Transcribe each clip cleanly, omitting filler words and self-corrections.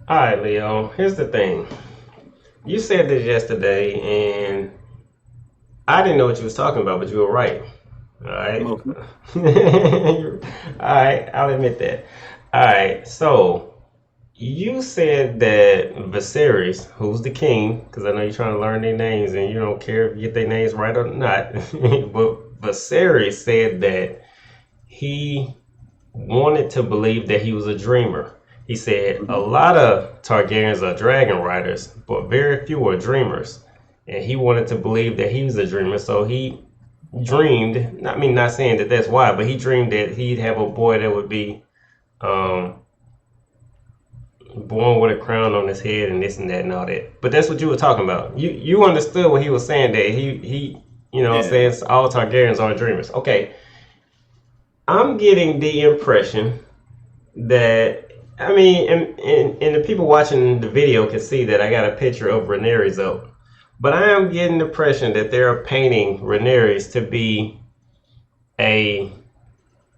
All right, Leo. Here's the thing. You said this yesterday, and I didn't know what you was talking about, but you were right. All right. Mostly. All right. I'll admit that. All right. So you said that Viserys, who's the king, because I know you're trying to learn their names, and you don't care if you get their names right or not, but Viserys said that he wanted to believe that he was a dreamer. He said a Mhm. lot of Targaryens are dragon riders, but very few are dreamers. And he wanted to believe that he was a dreamer, so he dreamed. I mean, not saying that that's why, but he dreamed that he'd have a boy that would be um, born with a crown on his head and this and that and all that. But that's what you were talking about. You understood what he was saying, that he Yeah. says all Targaryens are dreamers. Okay, I'm getting the impression that, I mean, and the people watching the video can see that I got a picture of Rhaenyra's up. But I am getting the impression that they're painting Rhaenyra to be a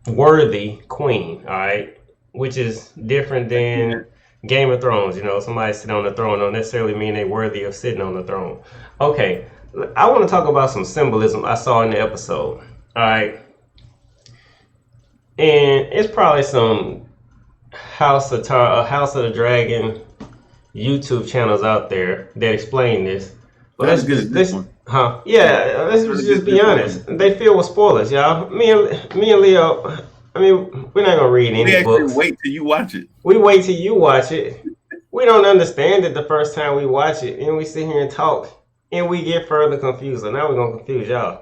worthy queen, all right? Which is different I see than that. Game of Thrones. Somebody sitting on the throne don't necessarily mean they're worthy of sitting on the throne. Okay, I want to talk about some symbolism I saw in the episode, all right? And it's probably some House of the Dragon YouTube channels out there that explain this. But Not let's as good as just this this one. huh? Yeah. Yeah, let's Not as good just as be this honest. one. They filled with spoilers, y'all. Me and Leo. I mean, we're not gonna read We any actually books. wait till you watch it. We wait till you watch it. We don't understand it the first time we watch it, and we sit here and talk, and we get further confused. So now we're gonna confuse y'all. All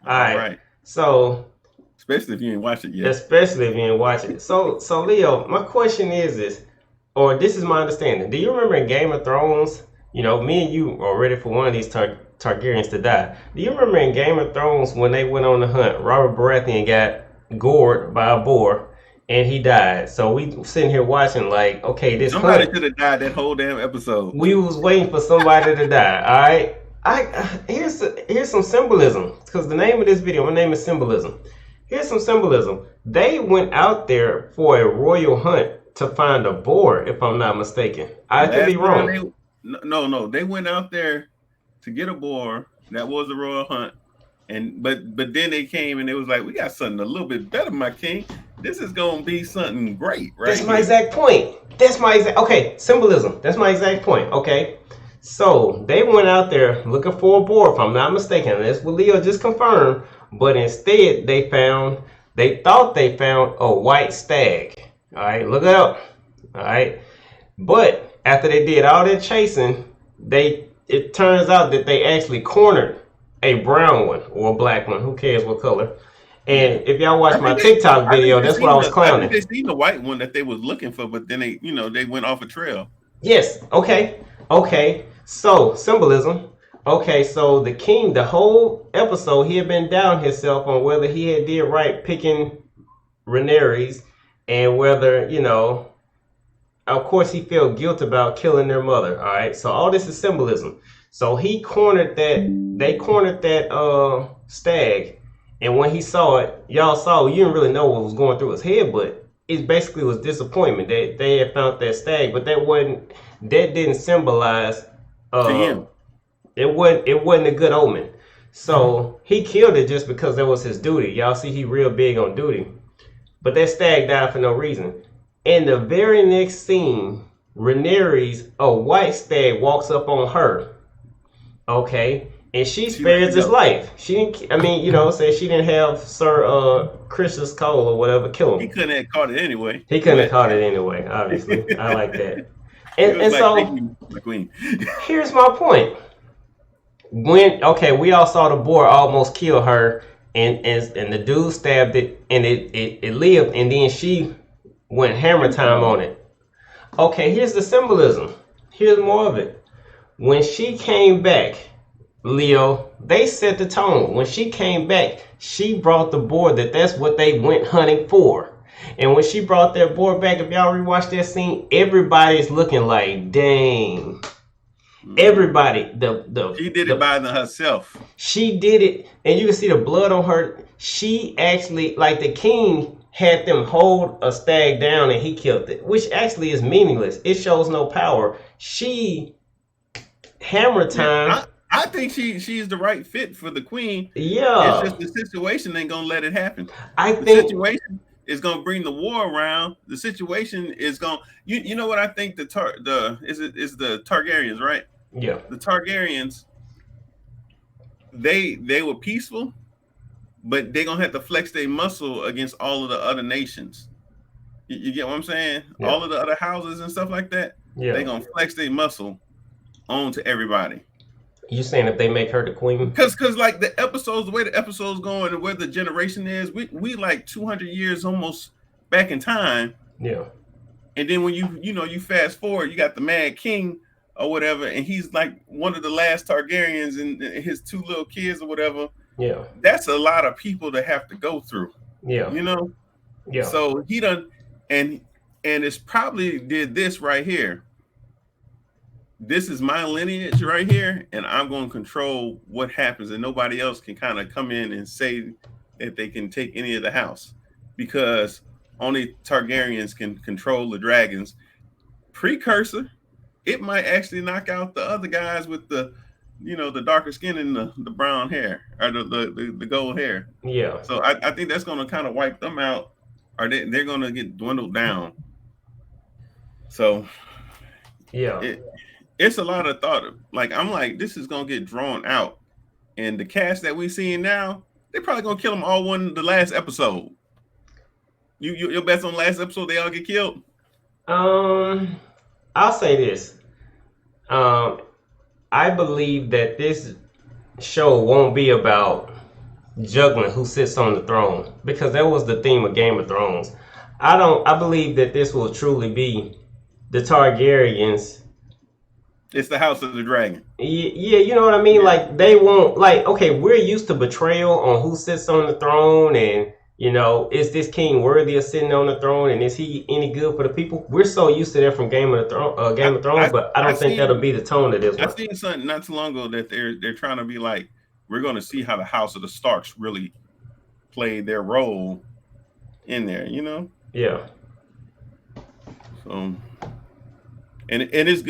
All right. right. So Especially if you ain't watched it yet. especially if you didn't watch it. So Leo, my question is this, or this is my understanding. Do you remember in Game of Thrones? Me and you are ready for one of these Targaryens to die. Do you remember in Game of Thrones when they went on the hunt? Robert Baratheon got gored by a boar, and he died. So we sitting here watching like, okay, this Somebody hunt. should have died that whole damn episode. We was waiting for somebody to die. All right. Here's some symbolism, because the name of this video, my name is Symbolism. Here's some symbolism. They went out there for a royal hunt to find a boar, if I'm not mistaken. The I could be last time wrong. they no, they went out there to get a boar. That was a royal hunt. And but then they came and it was like, we got something a little bit better, my king. This is gonna be something great That's right my here. exact point. Okay, symbolism. That's my exact point. Okay. So they went out there looking for a boar, if I'm not mistaken. And that's what Leo just confirmed. But instead, they thought they found a white stag. All right, look it up. All right. But after they did all that chasing, it turns out that they actually cornered a brown one or a black one. Who cares what color? Yeah. And if y'all watch my TikTok video, that's what I was I think clowning. they seen the white one that they was looking for, but then they went off a trail. Yes. Okay. Okay. So symbolism. Okay. So the king, the whole episode, he had been down himself on whether he had did right picking Rhaenyra's, and whether Of course, he felt guilt about killing their mother. All right. So all this is symbolism. So he cornered that. They cornered that stag, and when he saw it, y'all saw. You didn't really know what was going through his head, but it basically was disappointment. They had found that stag, but that didn't symbolize. To Uh, him. it wasn't a good omen. So he killed it just because that was his duty. Y'all see, he real big on duty. But that stag died for no reason. In the very next scene, Rhaenyra's a white stag walks up on her. Okay, and she She let spares it his go. life. She didn't. I mean, say she didn't have Sir Christus Cole or whatever kill He him. couldn't have caught it anyway. He couldn't have But caught it anyway. Obviously, I like that. it And was and like, thank so you, my queen. here's my point. We all saw the boar almost kill her, and the dude stabbed it, and it lived, and then she went hammer Killed the time on dog. it. Okay, here's the symbolism. Here's more of it. When she came back, Leo, they set the tone. When she came back, she brought the board that's what they went hunting for. And when she brought that board back, if y'all rewatch that scene, everybody's looking like, dang. Mhm. Everybody, the She did it the by herself. she did it, and you can see the blood on her. She actually, like the king. had them hold a stag down and he killed it, which actually is meaningless. It shows no power. She hammer Yeah, time. I think she's the right fit for the queen. It's Yeah, just the situation ain't gonna let it happen. I The think. situation is gonna bring the war around. The situation is gonna you know what I think is the Targaryens, right? Yeah, The Targaryens, they were peaceful, but they're gonna have to flex their muscle against all of the other nations. You get what I'm saying? yeah, All of the other houses and stuff like that, yeah. they're gonna flex their muscle onto everybody. You saying if they make her the queen? Because like the episodes, the way the episodes going and where the generation is, we like 200 years almost back in time. Yeah, And then when you fast forward, you got the Mad King or whatever, and he's like one of the last Targaryens and his two little kids or whatever. yeah, That's a lot of people to have to go through, yeah, you know. yeah, So he done, and it's probably did this right here. This is my lineage right here, and I'm going to control what happens, and nobody else can kind of come in and say that they can take any of the house because only Targaryens can control the dragons. Precursor, it might actually knock out the other guys with the darker skin and the brown hair or the gold hair. yeah, So I think that's going to kind of wipe them out, or they're going to get dwindled down. So yeah. it's a lot of thought. Like I'm like, this is gonna get drawn out, and the cast that we seeing now, they're probably gonna kill them all the last episode. Your bets on the last episode they all get killed? Um, I'll say this. Um, I believe that this show won't be about juggling who sits on the throne because that was the theme of Game of Thrones. I believe that this will truly be the Targaryens. It's the House of the Dragon. Yeah, you know what I mean? Yeah. Like they won't like okay, we're used to betrayal on who sits on the throne and is this king worthy of sitting on the throne and is he any good for the people? We're so used to that from Game of Thrones, I but I I don't think that'll seen be the tone of this I one. seen something not too long ago that they're trying to be like, we're gonna see how the House of the Starks really played their role in there, Yeah. So and it's